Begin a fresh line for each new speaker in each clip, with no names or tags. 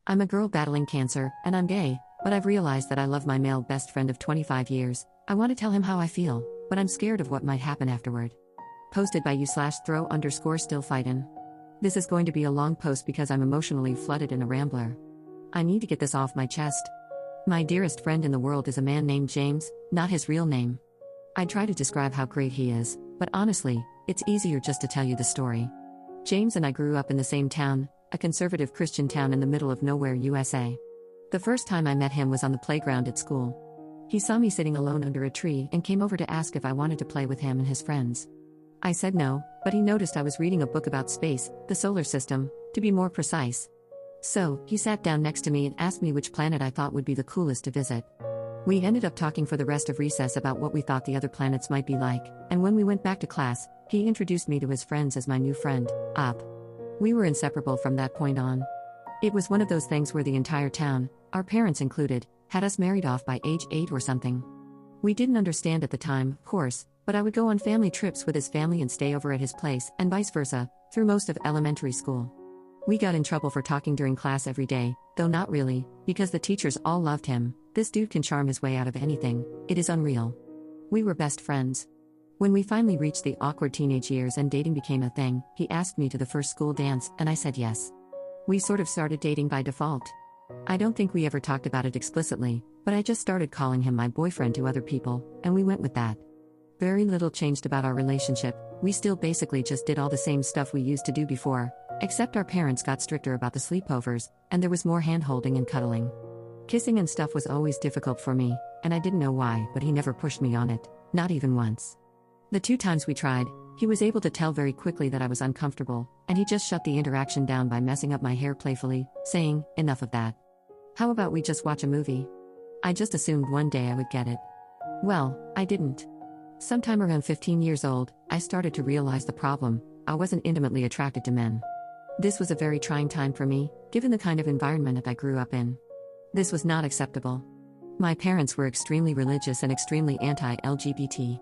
I'm a girl battling cancer, and I'm gay, but I've realized that I love my male best friend of 25 years. I want to tell him how I feel, but I'm scared of what might happen afterward. Posted by you/throw_still fightin'. This is going to be a long post because I'm emotionally flooded and a rambler. I need to get this off my chest. My dearest friend in the world is a man named James, not his real name. I try to describe how great he is, but honestly, it's easier just to tell you the story. James and I grew up in the same town, a conservative Christian town in the middle of nowhere, USA. The first time I met him was on the playground at school. He saw me sitting alone under a tree and came over to ask if I wanted to play with him and his friends. I said no, but he noticed I was reading a book about space, the solar system, to be more precise. So, he sat down next to me and asked me which planet I thought would be the coolest to visit. We ended up talking for the rest of recess about what we thought the other planets might be like, and when we went back to class, he introduced me to his friends as my new friend, Op. We were inseparable from that point on. It was one of those things where the entire town, our parents included, had us married off by age 8 or something. We didn't understand at the time, of course, but I would go on family trips with his family and stay over at his place, and vice versa, through most of elementary school. We got in trouble for talking during class every day, though not really, because the teachers all loved him. This dude can charm his way out of anything, it is unreal. We were best friends. When we finally reached the awkward teenage years and dating became a thing, he asked me to the first school dance, and I said yes. We sort of started dating by default. I don't think we ever talked about it explicitly, but I just started calling him my boyfriend to other people, and we went with that. Very little changed about our relationship, we still basically just did all the same stuff we used to do before, except our parents got stricter about the sleepovers, and there was more hand-holding and cuddling. Kissing and stuff was always difficult for me, and I didn't know why, but he never pushed me on it, not even once. The 2 times we tried, he was able to tell very quickly that I was uncomfortable, and he just shut the interaction down by messing up my hair playfully, saying, "Enough of that. How about we just watch a movie?" I just assumed one day I would get it. Well, I didn't. Sometime around 15 years old, I started to realize the problem: I wasn't intimately attracted to men. This was a very trying time for me, given the kind of environment I grew up in. This was not acceptable. My parents were extremely religious and extremely anti-LGBT.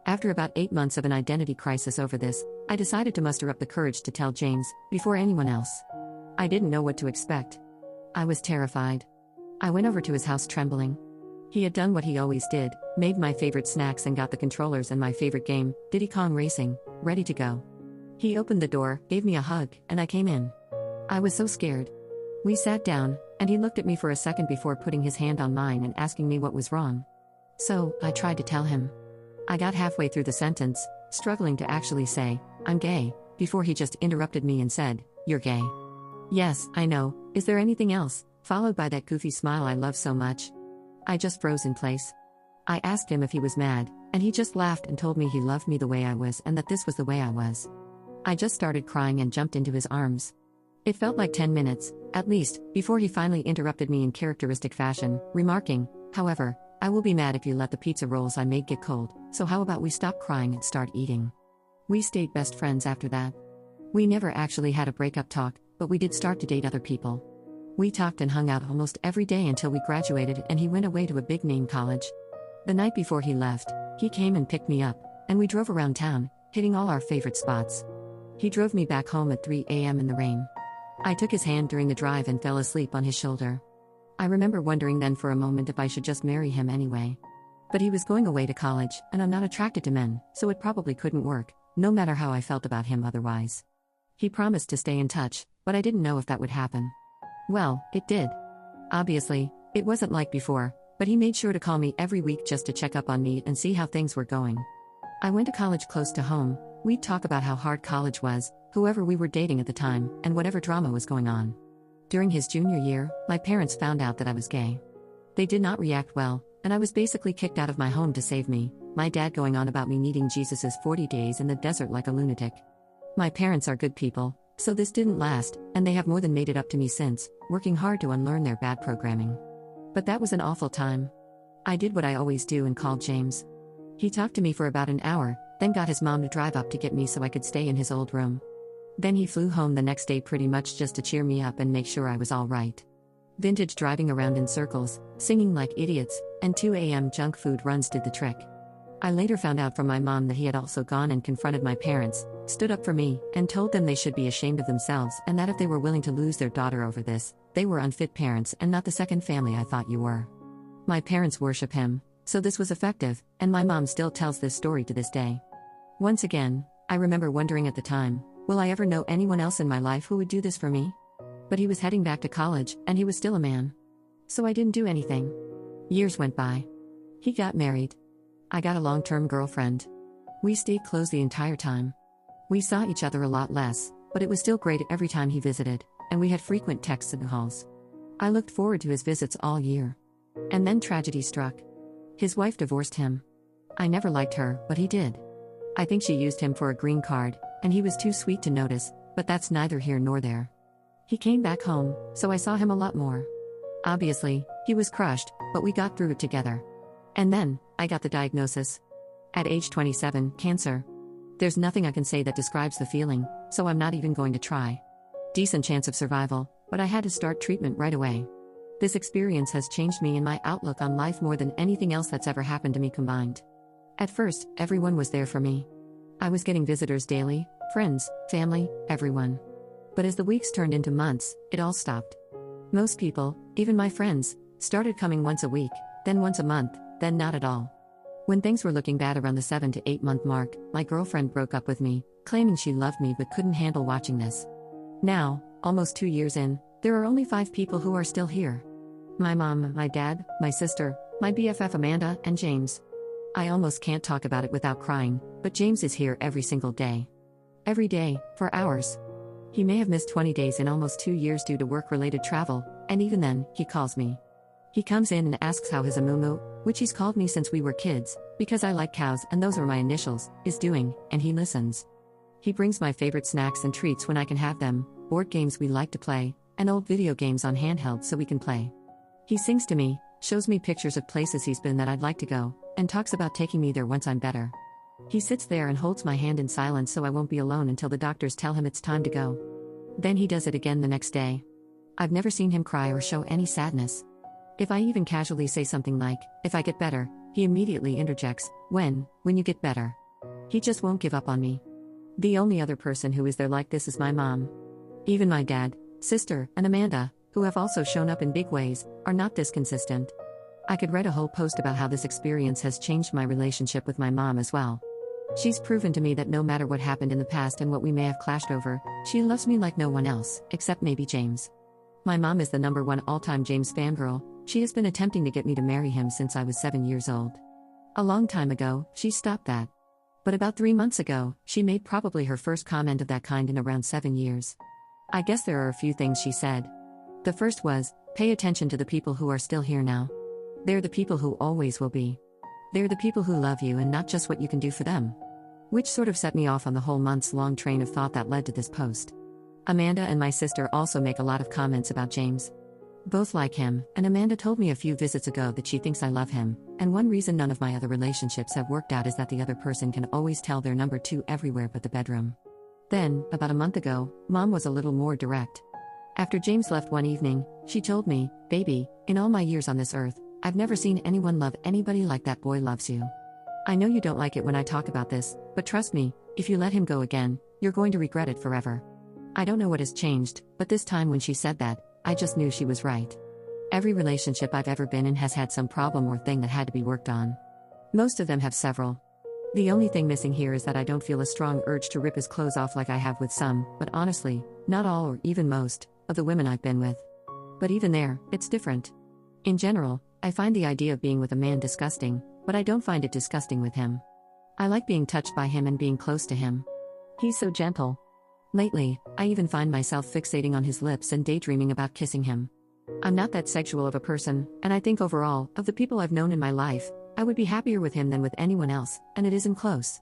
After about 8 months of an identity crisis over this, I decided to muster up the courage to tell James, before anyone else. I didn't know what to expect. I was terrified. I went over to his house trembling. He had done what he always did, made my favorite snacks and got the controllers and my favorite game, Diddy Kong Racing, ready to go. He opened the door, gave me a hug, and I came in. I was so scared. We sat down, and he looked at me for a second before putting his hand on mine and asking me what was wrong. So, I tried to tell him. I got halfway through the sentence, struggling to actually say, "I'm gay," before he just interrupted me and said, "You're gay." "Yes, I know, is there anything else?" followed by that goofy smile I love so much. I just froze in place. I asked him if he was mad, and he just laughed and told me he loved me the way I was and that this was the way I was. I just started crying and jumped into his arms. It felt like 10 minutes, at least, before he finally interrupted me in characteristic fashion, remarking, "However, I will be mad if you let the pizza rolls I made get cold, so how about we stop crying and start eating?" We stayed best friends after that. We never actually had a breakup talk, but we did start to date other people. We talked and hung out almost every day until we graduated and he went away to a big-name college. The night before he left, he came and picked me up, and we drove around town, hitting all our favorite spots. He drove me back home at 3 a.m. in the rain. I took his hand during the drive and fell asleep on his shoulder. I remember wondering then for a moment if I should just marry him anyway. But he was going away to college, and I'm not attracted to men, so it probably couldn't work, no matter how I felt about him otherwise. He promised to stay in touch, but I didn't know if that would happen. Well, it did. Obviously, it wasn't like before, but he made sure to call me every week just to check up on me and see how things were going. I went to college close to home. We'd talk about how hard college was, whoever we were dating at the time, and whatever drama was going on. During his junior year, my parents found out that I was gay. They did not react well, and I was basically kicked out of my home to save me, my dad going on about me needing Jesus's 40 days in the desert like a lunatic. My parents are good people, so this didn't last, and they have more than made it up to me since, working hard to unlearn their bad programming. But that was an awful time. I did what I always do and called James. He talked to me for about an hour, then got his mom to drive up to get me so I could stay in his old room. Then he flew home the next day pretty much just to cheer me up and make sure I was all right. Vintage driving around in circles, singing like idiots, and 2 a.m. junk food runs did the trick. I later found out from my mom that he had also gone and confronted my parents, stood up for me, and told them they should be ashamed of themselves and that if they were willing to lose their daughter over this, They were unfit parents and not the second family I thought you were. My parents worship him, so this was effective, and my mom still tells this story to this day. Once again, I remember wondering at the time, will I ever know anyone else in my life who would do this for me? But he was heading back to college, and he was still a man. So I didn't do anything. Years went by. He got married. I got a long-term girlfriend. We stayed close the entire time. We saw each other a lot less, but it was still great every time he visited, and we had frequent texts and calls. I looked forward to his visits all year. And then tragedy struck. His wife divorced him. I never liked her, but he did. I think she used him for a green card, and he was too sweet to notice, but that's neither here nor there. He came back home, so I saw him a lot more. Obviously, he was crushed, but we got through it together. And then, I got the diagnosis. At age 27, cancer. There's nothing I can say that describes the feeling, so I'm not even going to try. Decent chance of survival, but I had to start treatment right away. This experience has changed me and my outlook on life more than anything else that's ever happened to me combined. At first, everyone was there for me. I was getting visitors daily, friends, family, everyone. But as the weeks turned into months, it all stopped. Most people, even my friends, started coming once a week, then once a month, then not at all. When things were looking bad around the 7 to 8 month mark, my girlfriend broke up with me, claiming she loved me but couldn't handle watching this. Now, almost 2 years in, there are only 5 people who are still here. My mom, my dad, my sister, my BFF Amanda, and James. I almost can't talk about it without crying, but James is here every single day. Every day, for hours. He may have missed 20 days in almost 2 years due to work-related travel, and even then, he calls me. He comes in and asks how his Amumu, which he's called me since we were kids, because I like cows and those are my initials, is doing, and he listens. He brings my favorite snacks and treats when I can have them, board games we like to play, and old video games on handheld so we can play. He sings to me, shows me pictures of places he's been that I'd like to go, and talks about taking me there once I'm better. He sits there and holds my hand in silence so I won't be alone until the doctors tell him it's time to go. Then he does it again the next day. I've never seen him cry or show any sadness. If I even casually say something like, if I get better, he immediately interjects, when you get better. He just won't give up on me. The only other person who is there like this is my mom. Even my dad, sister, and Amanda, who have also shown up in big ways, are not this consistent. I could write a whole post about how this experience has changed my relationship with my mom as well. She's proven to me that no matter what happened in the past and what we may have clashed over, she loves me like no one else, except maybe James. My mom is the #1 all-time James fangirl. She has been attempting to get me to marry him since I was 7 years old. A long time ago, she stopped that. But about 3 months ago, she made probably her first comment of that kind in around 7 years. I guess there are a few things she said. The first was, pay attention to the people who are still here now. They're the people who always will be. They're the people who love you and not just what you can do for them. Which sort of set me off on the whole months-long train of thought that led to this post. Amanda and my sister also make a lot of comments about James. Both like him, and Amanda told me a few visits ago that she thinks I love him, and one reason none of my other relationships have worked out is that the other person can always tell they're number 2 everywhere but the bedroom. Then, about a month ago, Mom was a little more direct. After James left one evening, she told me, baby, in all my years on this earth, I've never seen anyone love anybody like that boy loves you. I know you don't like it when I talk about this, but trust me, if you let him go again, you're going to regret it forever. I don't know what has changed, but this time when she said that, I just knew she was right. Every relationship I've ever been in has had some problem or thing that had to be worked on. Most of them have several. The only thing missing here is that I don't feel a strong urge to rip his clothes off like I have with some, but honestly, not all or even most, of the women I've been with. But even there, it's different. In general, I find the idea of being with a man disgusting, but I don't find it disgusting with him. I like being touched by him and being close to him. He's so gentle. Lately, I even find myself fixating on his lips and daydreaming about kissing him. I'm not that sexual of a person, and I think overall, of the people I've known in my life, I would be happier with him than with anyone else, and it isn't close.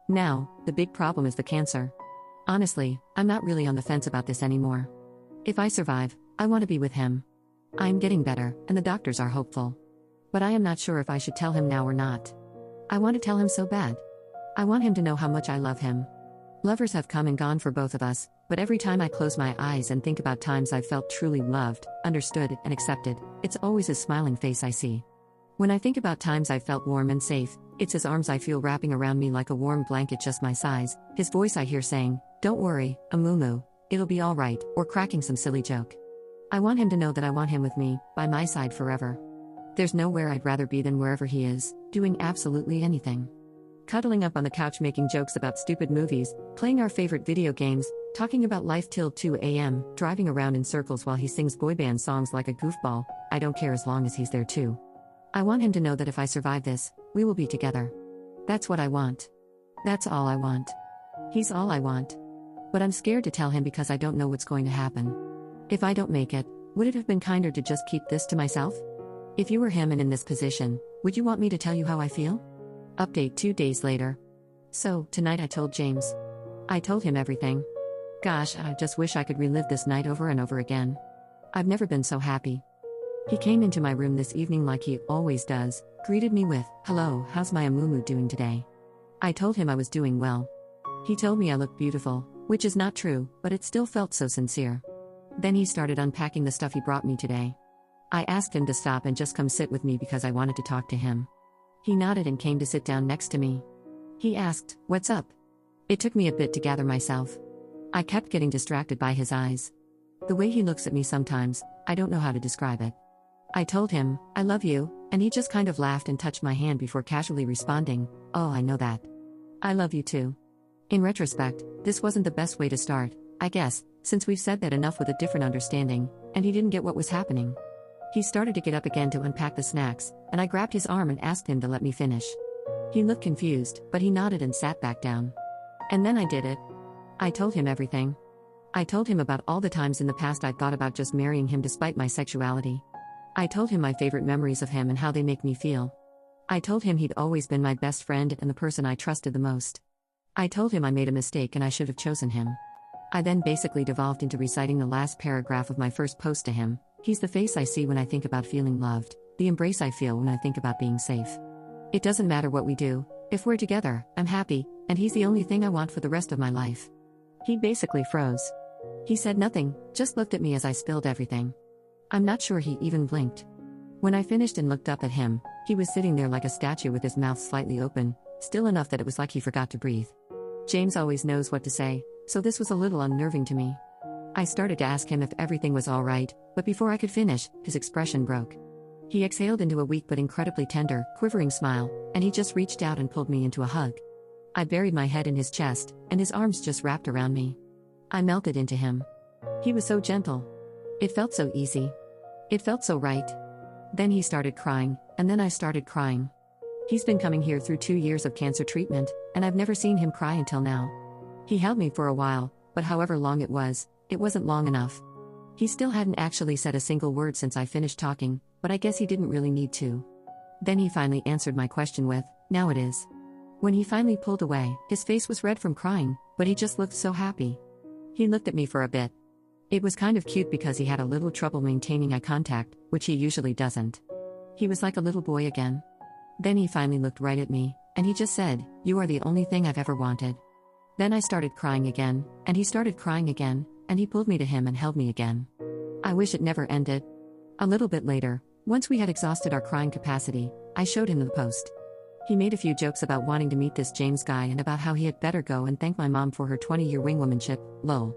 Now, the big problem is the cancer. Honestly, I'm not really on the fence about this anymore. If I survive, I want to be with him. I'm getting better, and the doctors are hopeful. But I am not sure if I should tell him now or not. I want to tell him so bad. I want him to know how much I love him. Lovers have come and gone for both of us, but every time I close my eyes and think about times I've felt truly loved, understood, and accepted, it's always his smiling face I see. When I think about times I've felt warm and safe, it's his arms I feel wrapping around me like a warm blanket just my size, his voice I hear saying, "Don't worry, Amumu, it'll be alright," or cracking some silly joke. I want him to know that I want him with me, by my side forever. There's nowhere I'd rather be than wherever he is, doing absolutely anything. Cuddling up on the couch making jokes about stupid movies, playing our favorite video games, talking about life till 2 a.m., driving around in circles while he sings boy band songs like a goofball. I don't care as long as he's there too. I want him to know that if I survive this, we will be together. That's what I want. That's all I want. He's all I want. But I'm scared to tell him because I don't know what's going to happen. If I don't make it, would it have been kinder to just keep this to myself? If you were him and in this position, would you want me to tell you how I feel? Update 2 days later. So, tonight I told James. I told him everything. Gosh, I just wish I could relive this night over and over again. I've never been so happy. He came into my room this evening like he always does, greeted me with, "Hello, how's my Amumu doing today?" I told him I was doing well. He told me I looked beautiful, which is not true, but it still felt so sincere. Then he started unpacking the stuff he brought me today. I asked him to stop and just come sit with me because I wanted to talk to him. He nodded and came to sit down next to me. He asked, "What's up?" It took me a bit to gather myself. I kept getting distracted by his eyes. The way he looks at me sometimes, I don't know how to describe it. I told him, "I love you," and he just kind of laughed and touched my hand before casually responding, "Oh, I know that. I love you too." In retrospect, this wasn't the best way to start, I guess, since we've said that enough with a different understanding, and he didn't get what was happening. He started to get up again to unpack the snacks, and I grabbed his arm and asked him to let me finish. He looked confused, but he nodded and sat back down. And then I did it. I told him everything. I told him about all the times in the past I'd thought about just marrying him despite my sexuality. I told him my favorite memories of him and how they make me feel. I told him he'd always been my best friend and the person I trusted the most. I told him I made a mistake and I should have chosen him. I then basically devolved into reciting the last paragraph of my first post to him. He's the face I see when I think about feeling loved, the embrace I feel when I think about being safe. It doesn't matter what we do, if we're together, I'm happy, and he's the only thing I want for the rest of my life. He basically froze. He said nothing, just looked at me as I spilled everything. I'm not sure he even blinked. When I finished and looked up at him, he was sitting there like a statue with his mouth slightly open, still enough that it was like he forgot to breathe. James always knows what to say, so this was a little unnerving to me. I started to ask him if everything was all right, but before I could finish, his expression broke. He exhaled into a weak but incredibly tender, quivering smile, and he just reached out and pulled me into a hug. I buried my head in his chest, and his arms just wrapped around me. I melted into him. He was so gentle. It felt so easy. It felt so right. Then he started crying, and then I started crying. He's been coming here through 2 years of cancer treatment, and I've never seen him cry until now. He held me for a while, but however long it wasn't long enough. He still hadn't actually said a single word since I finished talking, but I guess he didn't really need to. Then he finally answered my question with, "Now it is." When he finally pulled away, his face was red from crying, but he just looked so happy. He looked at me for a bit. It was kind of cute because he had a little trouble maintaining eye contact, which he usually doesn't. He was like a little boy again. Then he finally looked right at me, and he just said, "You are the only thing I've ever wanted." Then I started crying again, and he started crying again, and he pulled me to him and held me again. I wish it never ended. A little bit later, once we had exhausted our crying capacity, I showed him the post. He made a few jokes about wanting to meet this James guy and about how he had better go and thank my mom for her 20-year wingwomanship, lol.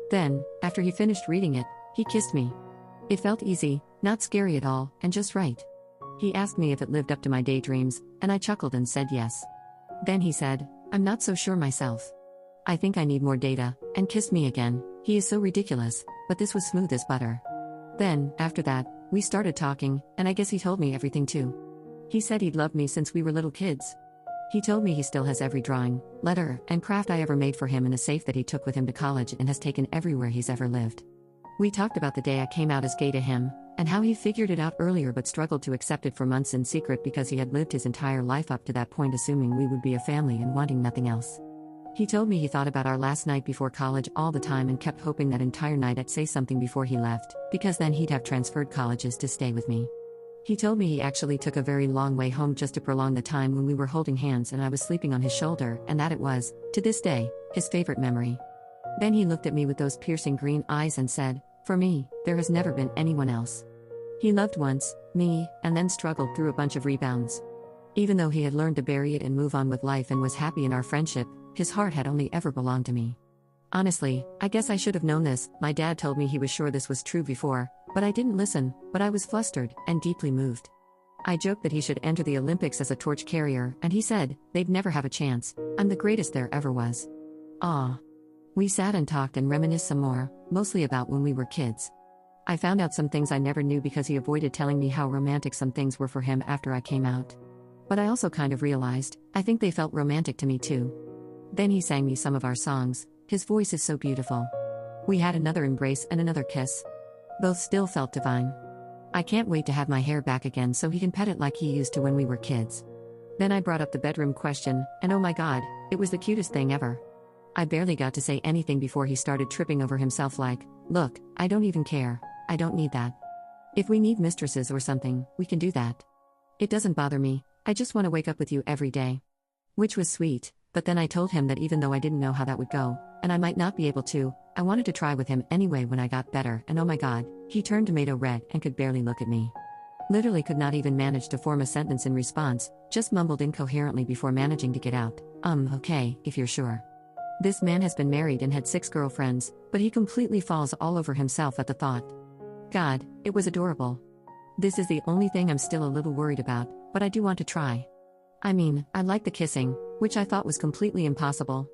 Then, after he finished reading it, he kissed me. It felt easy, not scary at all, and just right. He asked me if it lived up to my daydreams, and I chuckled and said yes. Then he said, "I'm not so sure myself. I think I need more data," and kissed me again. He is so ridiculous, but this was smooth as butter. Then, after that, we started talking, and I guess he told me everything too. He said he'd loved me since we were little kids. He told me he still has every drawing, letter, and craft I ever made for him in a safe that he took with him to college and has taken everywhere he's ever lived. We talked about the day I came out as gay to him, and how he figured it out earlier but struggled to accept it for months in secret because he had lived his entire life up to that point assuming we would be a family and wanting nothing else. He told me he thought about our last night before college all the time and kept hoping that entire night I'd say something before he left, because then he'd have transferred colleges to stay with me. He told me he actually took a very long way home just to prolong the time when we were holding hands and I was sleeping on his shoulder, and that it was, to this day, his favorite memory. Then he looked at me with those piercing green eyes and said, "For me, there has never been anyone else." He loved once, me, and then struggled through a bunch of rebounds. Even though he had learned to bury it and move on with life and was happy in our friendship, his heart had only ever belonged to me. Honestly, I guess I should have known this. My dad told me he was sure this was true before, but I didn't listen, but I was flustered and deeply moved. I joked that he should enter the Olympics as a torch carrier, and he said, they'd never have a chance, I'm the greatest there ever was. Ah. We sat and talked and reminisced some more, mostly about when we were kids. I found out some things I never knew because he avoided telling me how romantic some things were for him after I came out. But I also kind of realized, I think they felt romantic to me too. Then he sang me some of our songs, his voice is so beautiful. We had another embrace and another kiss. Both still felt divine. I can't wait to have my hair back again so he can pet it like he used to when we were kids. Then I brought up the bedroom question, and oh my god, it was the cutest thing ever. I barely got to say anything before he started tripping over himself like, look, I don't even care, I don't need that. If we need mistresses or something, we can do that. It doesn't bother me, I just want to wake up with you every day. Which was sweet, but then I told him that even though I didn't know how that would go, and I might not be able to, I wanted to try with him anyway when I got better, and oh my god, he turned tomato red and could barely look at me. Literally could not even manage to form a sentence in response, just mumbled incoherently before managing to get out, okay, if you're sure. This man has been married and had 6 girlfriends, but he completely falls all over himself at the thought. God, it was adorable. This is the only thing I'm still a little worried about, but I do want to try. I mean, I like the kissing, which I thought was completely impossible.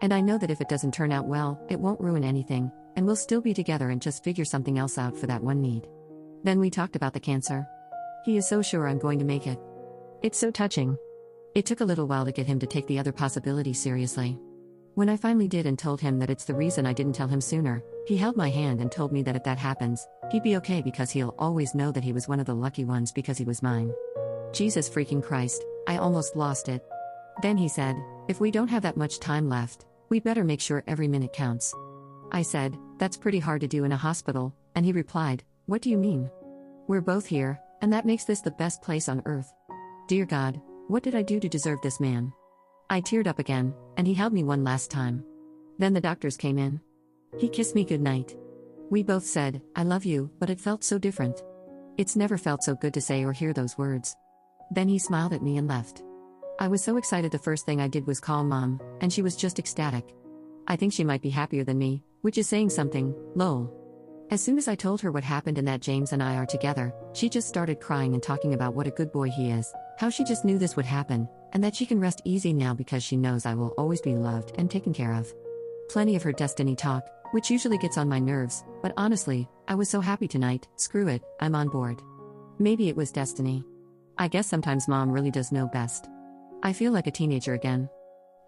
And I know that if it doesn't turn out well, it won't ruin anything, and we'll still be together and just figure something else out for that one need. Then we talked about the cancer. He is so sure I'm going to make it. It's so touching. It took a little while to get him to take the other possibility seriously. When I finally did and told him that it's the reason I didn't tell him sooner, he held my hand and told me that if that happens, he'd be okay because he'll always know that he was one of the lucky ones because he was mine. Jesus freaking Christ, I almost lost it. Then he said, if we don't have that much time left, we better make sure every minute counts. I said, that's pretty hard to do in a hospital, and he replied, what do you mean? We're both here, and that makes this the best place on earth. Dear God, what did I do to deserve this man? I teared up again, and he held me one last time. Then the doctors came in. He kissed me goodnight. We both said, I love you, but it felt so different. It's never felt so good to say or hear those words. Then he smiled at me and left. I was so excited the first thing I did was call Mom, and she was just ecstatic. I think she might be happier than me, which is saying something, lol. As soon as I told her what happened and that James and I are together, she just started crying and talking about what a good boy he is, how she just knew this would happen, and that she can rest easy now because she knows I will always be loved and taken care of. Plenty of her destiny talk, which usually gets on my nerves, but honestly, I was so happy tonight, screw it, I'm on board. Maybe it was destiny. I guess sometimes Mom really does know best. I feel like a teenager again.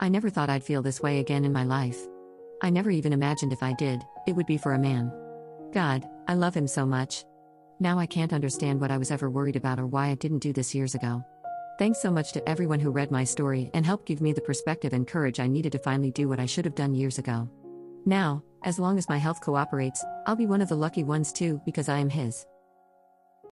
I never thought I'd feel this way again in my life. I never even imagined if I did, it would be for a man. God, I love him so much. Now I can't understand what I was ever worried about or why I didn't do this years ago. Thanks so much to everyone who read my story and helped give me the perspective and courage I needed to finally do what I should have done years ago. Now, as long as my health cooperates, I'll be one of the lucky ones too because I am his.